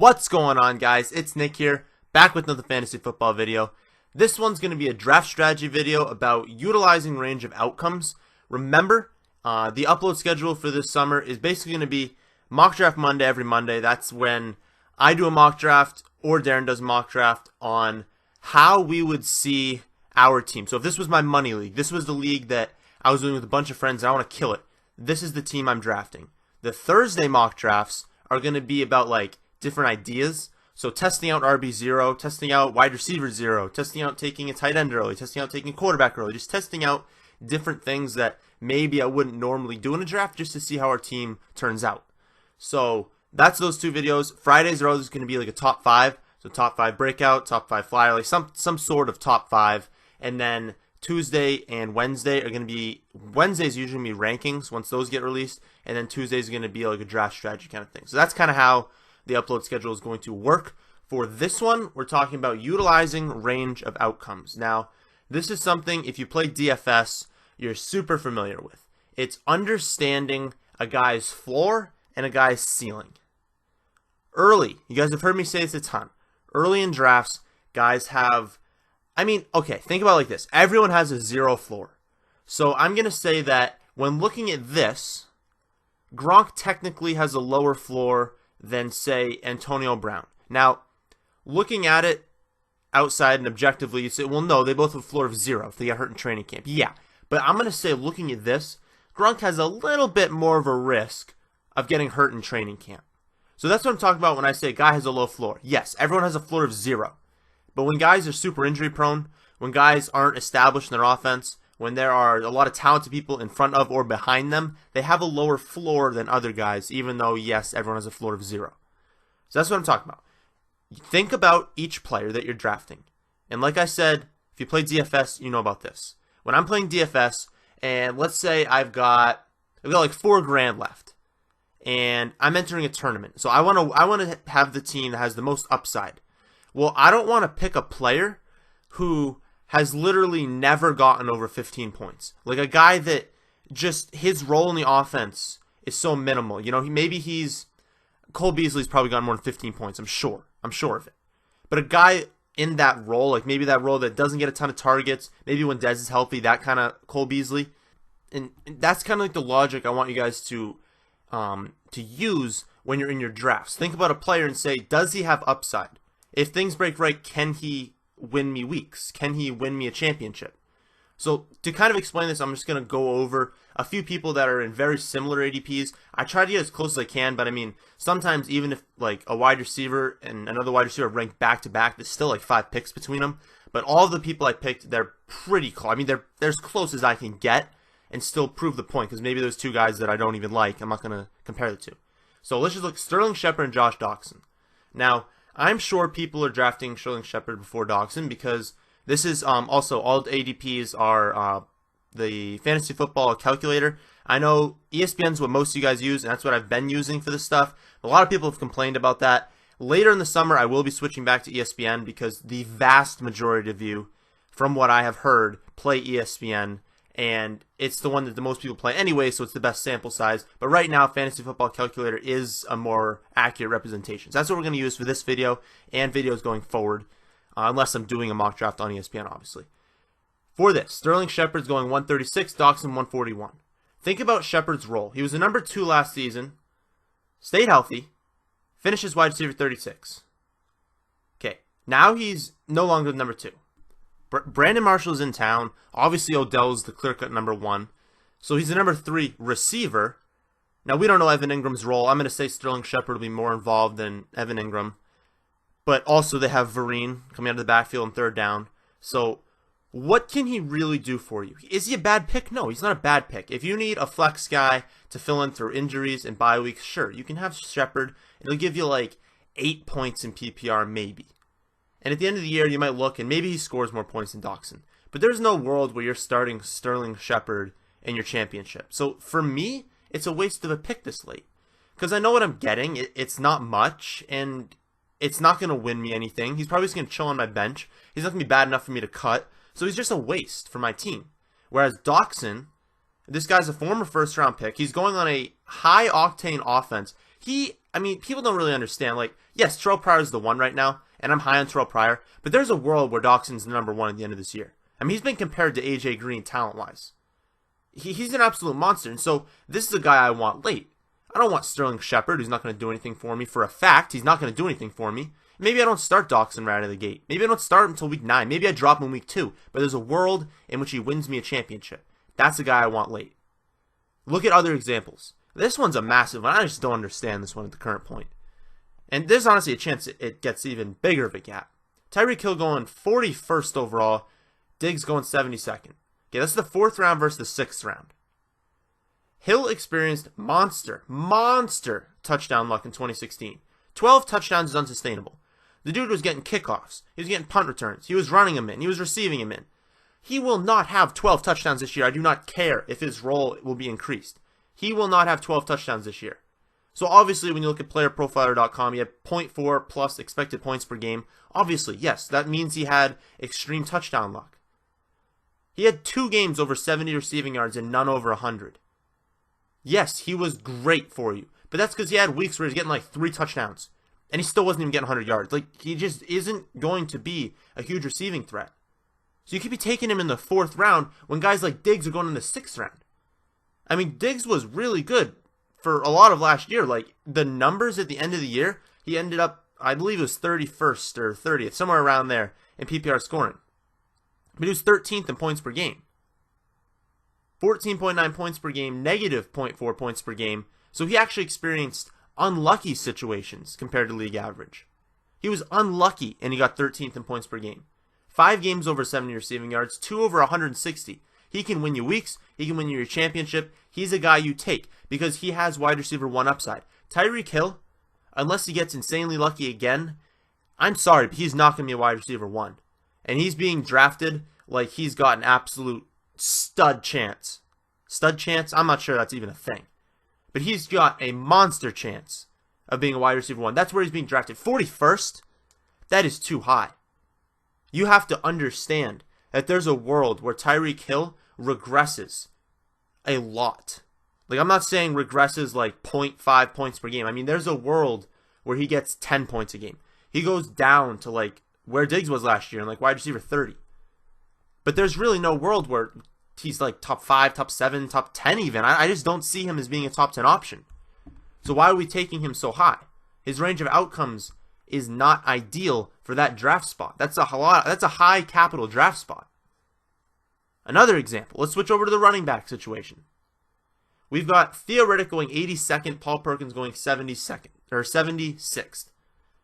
What's going on, guys? It's Nick here, back with another fantasy football video. This one's going to be a draft strategy video about utilizing range of outcomes. Remember, the upload schedule for this summer is basically going to be mock draft Monday every Monday. That's when I do a mock draft or Darren does a mock draft on how we would see our team. So if this was my money league, this was the league that I was doing with a bunch of friends and I want to kill it, this is the team I'm drafting. The Thursday mock drafts are going to be about like different ideas. So testing out RB0, testing out wide receiver 0, testing out taking a tight end early, testing out taking a quarterback early, just testing out different things that maybe I wouldn't normally do in a draft just to see how our team turns out. So that's those two videos. Fridays are always going to be like a top 5. So top 5 breakout, top 5 flyer, like some sort of top 5. And then Tuesday and Wednesday are going to be, Wednesday's usually going to be rankings once those get released. And then Tuesday's going to be like a draft strategy kind of thing. So that's kind of how the upload schedule is going to work. For this one, we're talking about utilizing range of outcomes. Now, this is something, if you play DFS, you're super familiar with. It's understanding a guy's floor and a guy's ceiling. Early, you guys have heard me say this a ton. Early in drafts, guys have, okay, think about it like this. Everyone has a 0 floor. So I'm going to say that when looking at this, Gronk technically has a lower floor than, say, Antonio Brown. Now, looking at it outside and objectively, you say, well, no, they both have a floor of 0 if they get hurt in training camp. Yeah, but I'm going to say, looking at this, Gronk has a little bit more of a risk of getting hurt in training camp. So that's what I'm talking about when I say a guy has a low floor. Yes, everyone has a floor of 0. But when guys are super injury prone, when guys aren't established in their offense, when there are a lot of talented people in front of or behind them, they have a lower floor than other guys, even though, yes, everyone has a floor of 0. So that's what I'm talking about. Think about each player that you're drafting. And like I said, if you play DFS, you know about this. When I'm playing DFS, and let's say I've got like $4,000 left, and I'm entering a tournament. So I want to have the team that has the most upside. Well, I don't want to pick a player who has literally never gotten over 15 points. Like a guy that just, his role in the offense is so minimal. You know, Cole Beasley's probably gotten more than 15 points, I'm sure of it. But a guy in that role, like maybe that role that doesn't get a ton of targets, maybe when Dez is healthy, that kind of Cole Beasley. And that's kind of like the logic I want you guys to use when you're in your drafts. Think about a player and say, does he have upside? If things break right, can he win me weeks? Can he win me a championship? So to kind of explain this, I'm just going to go over a few people that are in very similar ADPs. I try to get as close as I can, but sometimes even if like a wide receiver and another wide receiver ranked back to back, there's still like 5 picks between them. But all of the people I picked, they're pretty close. They're as close as I can get and still prove the point, because maybe there's 2 guys that I don't even like. I'm not going to compare the 2. So let's just look Sterling Shepard and Josh Doctson. Now, I'm sure people are drafting Sterling Shepard before Doctson because this is also all the ADPs are the fantasy football calculator. I know ESPN's what most of you guys use, and that's what I've been using for this stuff. A lot of people have complained about that. Later in the summer, I will be switching back to ESPN because the vast majority of you, from what I have heard, play ESPN, and it's the one that the most people play anyway, so it's the best sample size. But right now, Fantasy Football Calculator is a more accurate representation. So that's what we're going to use for this video and videos going forward, unless I'm doing a mock draft on ESPN, obviously. For this, Sterling Shepard's going 136, Doctson 141. Think about Shepard's role. He was the number 2 last season, stayed healthy, finished as wide receiver 36. Okay, now he's no longer the number 2. Brandon Marshall's in town. Obviously, Odell's the clear-cut number 1. So he's the number 3 receiver. Now, we don't know Evan Ingram's role. I'm going to say Sterling Shepard will be more involved than Evan Ingram. But also, they have Vereen coming out of the backfield on 3rd down. So what can he really do for you? Is he a bad pick? No, he's not a bad pick. If you need a flex guy to fill in through injuries and bye weeks, sure, you can have Shepard. It'll give you like 8 points in PPR, maybe. And at the end of the year, you might look, and maybe he scores more points than Doctson. But there's no world where you're starting Sterling Shepard in your championship. So for me, it's a waste of a pick this late. Because I know what I'm getting. It's not much, and it's not going to win me anything. He's probably just going to chill on my bench. He's not going to be bad enough for me to cut. So he's just a waste for my team. Whereas Doctson, this guy's a former first-round pick. He's going on a high-octane offense. He I mean, people don't really understand. Like, yes, Terrell Pryor is the one right now, and I'm high on Terrell Pryor, but there's a world where Doctson's the number one at the end of this year. I mean, he's been compared to AJ Green talent-wise. He's an absolute monster, and so this is a guy I want late. I don't want Sterling Shepard, who's not going to do anything for me. For a fact, he's not going to do anything for me. Maybe I don't start Doctson right out of the gate. Maybe I don't start him until week 9. Maybe I drop him in week 2. But there's a world in which he wins me a championship. That's the guy I want late. Look at other examples. This one's a massive one. I just don't understand this one at the current point. And there's honestly a chance it gets even bigger of a gap. Tyreek Hill going 41st overall. Diggs going 72nd. Okay, that's the 4th round versus the 6th round. Hill experienced monster touchdown luck in 2016. 12 touchdowns is unsustainable. The dude was getting kickoffs. He was getting punt returns. He was running them in. He was receiving them in. He will not have 12 touchdowns this year. I do not care if his role will be increased. He will not have 12 touchdowns this year. So obviously, when you look at playerprofiler.com, he had 0.4 plus expected points per game. Obviously, yes, that means he had extreme touchdown luck. He had 2 games over 70 receiving yards and none over 100. Yes, he was great for you. But that's because he had weeks where he's getting like 3 touchdowns. And he still wasn't even getting 100 yards. Like, he just isn't going to be a huge receiving threat. So you could be taking him in the 4th round when guys like Diggs are going in the 6th round. I mean, Diggs was really good for a lot of last year. Like, the numbers at the end of the year, he ended up, I believe it was 31st or 30th, somewhere around there in PPR scoring. But he was 13th in points per game. 14.9 points per game, negative 0.4 points per game. So he actually experienced unlucky situations compared to league average. He was unlucky and he got 13th in points per game. 5 games over 70 receiving yards, 2 over 160. He can win you weeks. He can win you your championship. He's a guy you take because he has wide receiver 1 upside. Tyreek Hill, unless he gets insanely lucky again, I'm sorry, but he's not going to be a wide receiver 1. And he's being drafted like he's got an absolute stud chance. Stud chance? I'm not sure that's even a thing. But he's got a monster chance of being a wide receiver 1. That's where he's being drafted. 41st? That is too high. You have to understand that there's a world where Tyreek Hill regresses a lot. Like, I'm not saying regresses like 0.5 points per game. I mean, there's a world where he gets 10 points a game. He goes down to like where Diggs was last year, in like wide receiver 30. But there's really no world where he's like top 5, top 7, top 10 even. I just don't see him as being a top 10 option. So why are we taking him so high? His range of outcomes is not ideal for that draft spot. That's a high capital draft spot. Another example. Let's switch over to the running back situation. We've got Theo going 82nd, Paul Perkins going 72nd or 76th.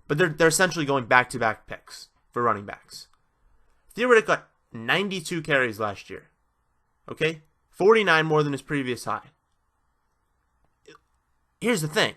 But they're essentially going back-to-back picks for running backs. Theo got 92 carries last year. Okay? 49 more than his previous high. Here's the thing.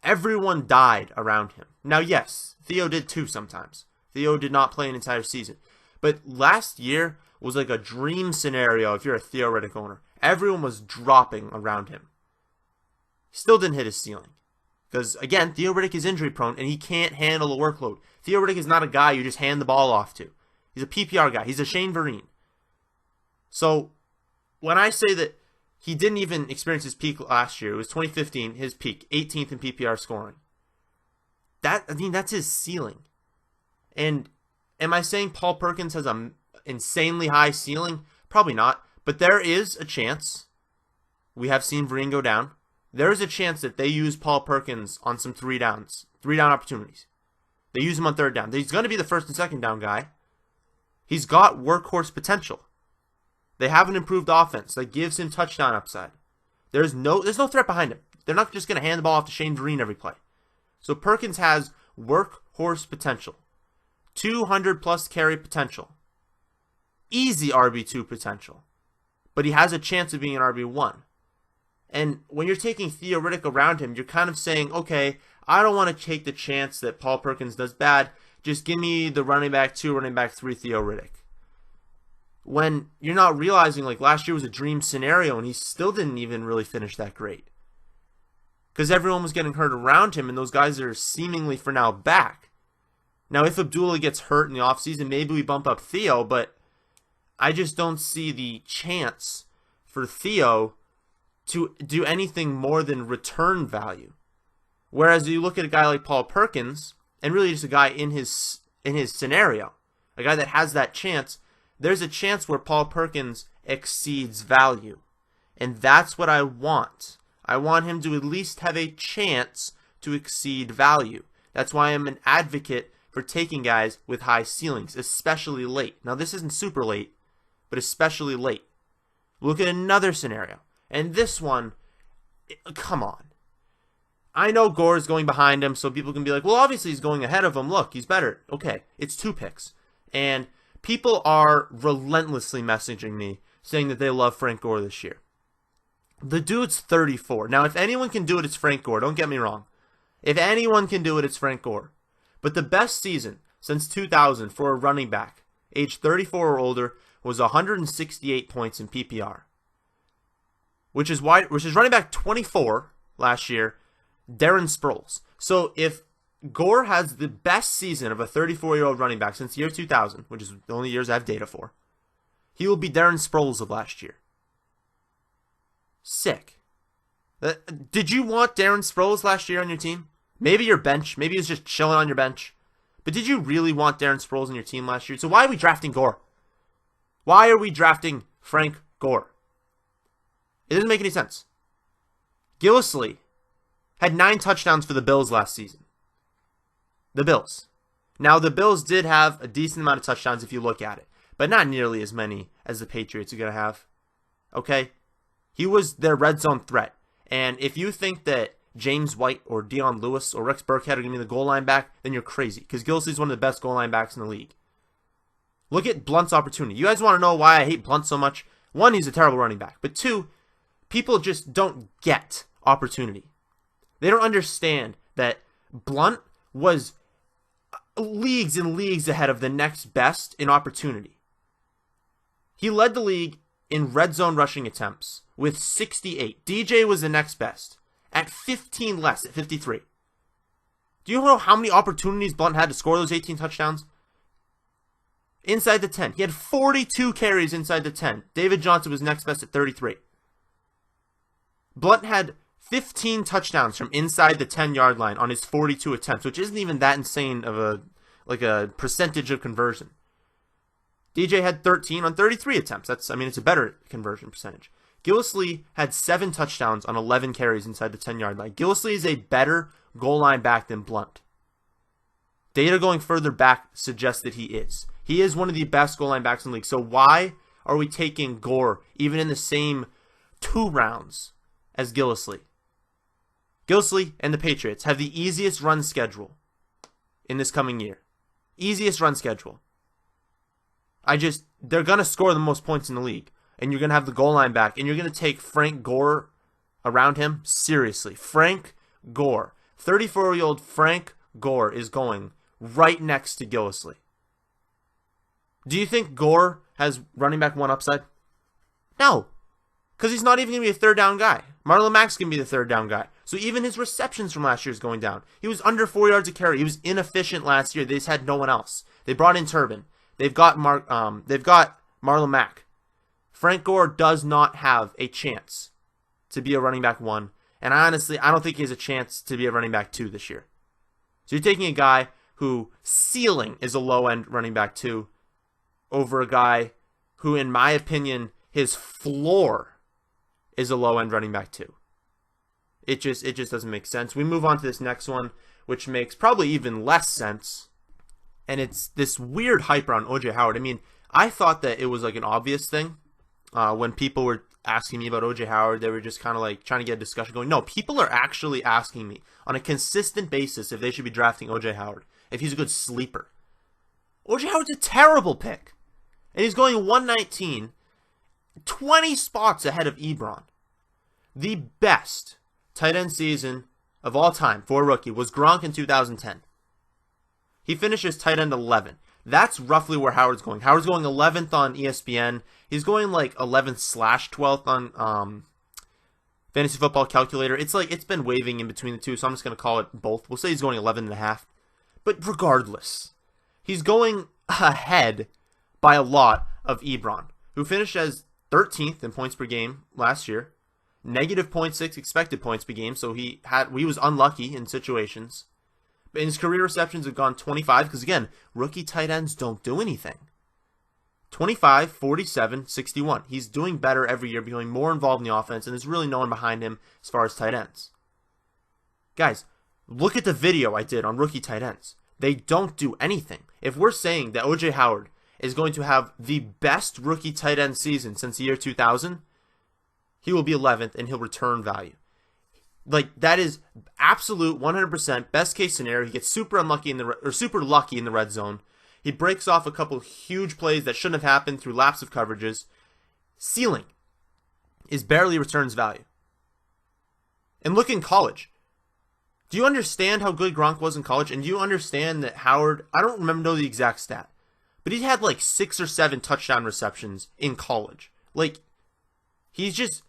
Everyone died around him. Now, yes, Theo did too sometimes. Theo did not play an entire season. But last year was like a dream scenario if you're a Theo owner. Everyone was dropping around him. He still didn't hit his ceiling. Because, again, Theo is injury prone and he can't handle the workload. Theo is not a guy you just hand the ball off to. He's a PPR guy. He's a Shane Vereen. So, when I say that he didn't even experience his peak last year, it was 2015, his peak, 18th in PPR scoring. That's his ceiling. And am I saying Paul Perkins has an insanely high ceiling? Probably not. But there is a chance. We have seen Vereen go down. There is a chance that they use Paul Perkins on some 3-down opportunities. They use him on 3rd down. He's going to be the 1st and 2nd down guy. He's got workhorse potential. They have an improved offense that gives him touchdown upside. There's no threat behind him. They're not just going to hand the ball off to Shane Vereen every play. So Perkins has workhorse potential. 200 plus carry potential. Easy RB2 potential. But he has a chance of being an RB1. And when you're taking Theo around him, you're kind of saying, okay, I don't want to take the chance that Paul Perkins does bad. Just give me the running back 2, running back 3 Theo. When you're not realizing, like, last year was a dream scenario and he still didn't even really finish that great. Because everyone was getting hurt around him and those guys are seemingly for now back. Now, if Abdullah gets hurt in the offseason, maybe we bump up Theo, but I just don't see the chance for Theo to do anything more than return value. Whereas you look at a guy like Paul Perkins, and really just a guy in his scenario, a guy that has that chance, there's a chance where Paul Perkins exceeds value. And that's what I want. I want him to at least have a chance to exceed value. That's why I'm an advocate for taking guys with high ceilings, especially late. Now, this isn't super late, but especially late. Look at another scenario. And this one, come on. I know Gore is going behind him, so people can be like, well, obviously he's going ahead of him. Look, he's better. Okay, it's 2 picks. And people are relentlessly messaging me saying that they love Frank Gore this year. The dude's 34. Now, if anyone can do it, it's Frank Gore. Don't get me wrong. If anyone can do it, it's Frank Gore. But the best season since 2000 for a running back, age 34 or older, was 168 points in PPR. Which is running back 24 last year, Darren Sproles. So if Gore has the best season of a 34-year-old running back since the year 2000, which is the only years I have data for, he will be Darren Sproles of last year. Sick. Did you want Darren Sproles last year on your team? Maybe your bench. Maybe he was just chilling on your bench. But did you really want Darren Sproles on your team last year? So why are we drafting Gore? Why are we drafting Frank Gore? It doesn't make any sense. Gillislee had 9 touchdowns for the Bills last season. The Bills. Now, the Bills did have a decent amount of touchdowns if you look at it, but not nearly as many as the Patriots are going to have. Okay? He was their red zone threat. And if you think that James White or Dion Lewis or Rex Burkhead are going to be the goal line back, then you're crazy, because Gillislee is one of the best goal line backs in the league. Look at Blunt's opportunity. You guys want to know why I hate Blunt so much? 1, he's a terrible running back. But 2, people just don't get opportunity. They don't understand that Blunt was leagues and leagues ahead of the next best in opportunity. He led the league in red zone rushing attempts with 68. DJ was the next best at 15 less, at 53. Do you know how many opportunities Blunt had to score those 18 touchdowns? Inside the 10. He had 42 carries inside the 10. David Johnson was next best at 33. Blunt had 15 touchdowns from inside the 10-yard line on his 42 attempts, which isn't even that insane of a percentage of conversion. DJ had 13 on 33 attempts. It's a better conversion percentage. Gillislee had 7 touchdowns on 11 carries inside the 10-yard line. Gillislee is a better goal line back than Blunt. Data going further back suggests that he is. He is one of the best goal line backs in the league. So why are we taking Gore even in the same 2 rounds as Gillislee? Gillislee and the Patriots have the easiest run schedule in this coming year. Easiest run schedule. They're going to score the most points in the league. And you're going to have the goal line back. And you're going to take Frank Gore around him? Seriously. Frank Gore. 34-year-old Frank Gore is going right next to Gillislee. Do you think Gore has running back 1 upside? No. Because he's not even going to be a 3rd down guy. Marlon Mack's going to be the 3rd down guy. So even his receptions from last year is going down. He was under 4 yards a carry. He was inefficient last year. They just had no one else. They brought in Turbin. They've got Marlon Mack. Frank Gore does not have a chance to be a running back 1. And I don't think he has a chance to be a running back 2 this year. So you're taking a guy who ceiling is a low-end running back 2 over a guy who, in my opinion, his floor is a low-end running back 2. It just doesn't make sense. We move on to this next one, which makes probably even less sense. And it's this weird hype around O.J. Howard. I mean, I thought that it was like an obvious thing. When people were asking me about O.J. Howard, they were just kind of like trying to get a discussion going. No, people are actually asking me on a consistent basis if they should be drafting O.J. Howard, if he's a good sleeper. O.J. Howard's a terrible pick. And he's going 119, 20 spots ahead of Ebron. The best tight end season of all time for a rookie was Gronk in 2010. He finishes tight end 11. That's roughly where Howard's going. Howard's going 11th on ESPN. He's going like 11th/12th on Fantasy Football Calculator. It's been waving in between the two, so I'm just going to call it both. We'll say he's going 11.5. But regardless, he's going ahead by a lot of Ebron, who finished as 13th in points per game last year. negative -0.6 expected points per game, so he was unlucky in situations. But his career receptions have gone 25, because again, rookie tight ends don't do anything. 25, 47, 61. He's doing better every year, becoming more involved in the offense, and there's really no one behind him as far as tight ends. Guys, look at the video I did on rookie tight ends. They don't do anything. If we're saying that O.J. Howard is going to have the best rookie tight end season since the year 2000, he will be 11th and he'll return value. Like, that is absolute 100% best case scenario. He gets super lucky in the red zone. He breaks off a couple huge plays that shouldn't have happened through lapse of coverages. Ceiling is barely returns value. And look in college. Do you understand how good Gronk was in college? And do you understand that Howard, I don't know the exact stat, but he had like 6 or 7 touchdown receptions in college. Like, he's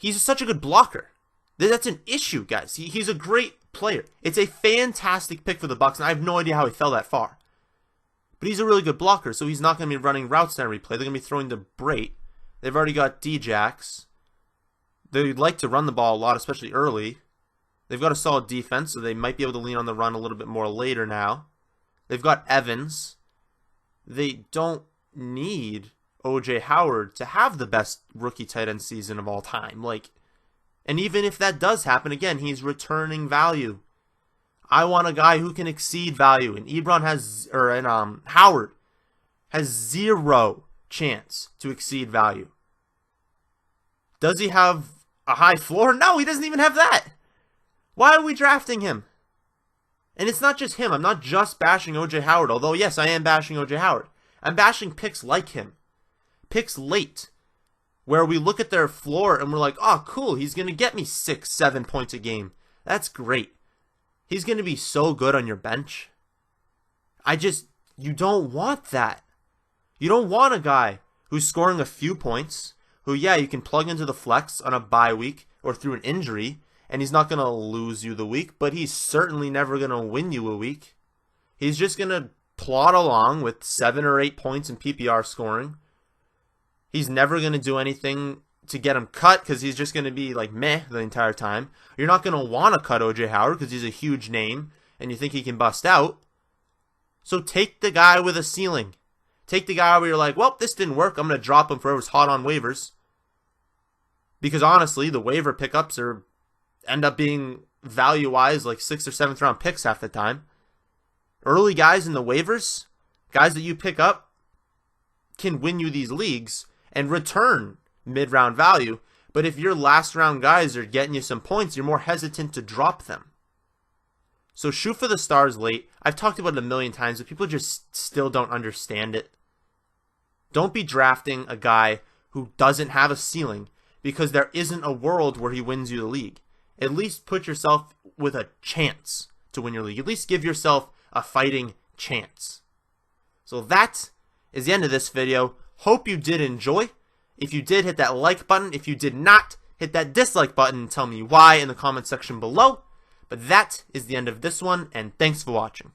such a good blocker. That's an issue, guys. He's a great player. It's a fantastic pick for the Bucs, and I have no idea how he fell that far. But he's a really good blocker, so he's not going to be running routes on every play. They're going to be throwing to Brait. They've already got D-Jax. They like to run the ball a lot, especially early. They've got a solid defense, so they might be able to lean on the run a little bit more later now. They've got Evans. They don't need O.J. Howard to have the best rookie tight end season of all time. And even if that does happen, again, he's returning value. I want a guy who can exceed value, and Howard has 0 chance to exceed value. Does he have a high floor? No, he doesn't even have that. Why are we drafting him? And it's not just him. I'm not just bashing O.J. Howard, although yes, I am bashing O.J. Howard. I'm bashing picks like him. Picks late, where we look at their floor and we're like, oh, cool, he's going to get me 6, 7 points a game. That's great. He's going to be so good on your bench. You don't want that. You don't want a guy who's scoring a few points, who, yeah, you can plug into the flex on a bye week or through an injury, and he's not going to lose you the week, but he's certainly never going to win you a week. He's just going to plod along with 7 or 8 points in PPR scoring. He's never going to do anything to get him cut because he's just going to be like meh the entire time. You're not going to want to cut O.J. Howard because he's a huge name and you think he can bust out. So take the guy with a ceiling. Take the guy where you're like, well, this didn't work. I'm going to drop him for whoever's hot on waivers. Because honestly, the waiver pickups end up being value-wise like 6th or 7th round picks half the time. Early guys in the waivers, guys that you pick up, can win you these leagues and return mid-round value. But if your last round guys are getting you some points, you're more hesitant to drop them. So shoot for the stars late. I've talked about it a million times, but people just still don't understand it. Don't be drafting a guy who doesn't have a ceiling because there isn't a world where he wins you the league. At least put yourself with a chance to win your league. At least give yourself a fighting chance. So that is the end of this video. Hope you did enjoy. If you did, hit that like button. If you did not, hit that dislike button and tell me why in the comment section below. But that is the end of this one, and thanks for watching.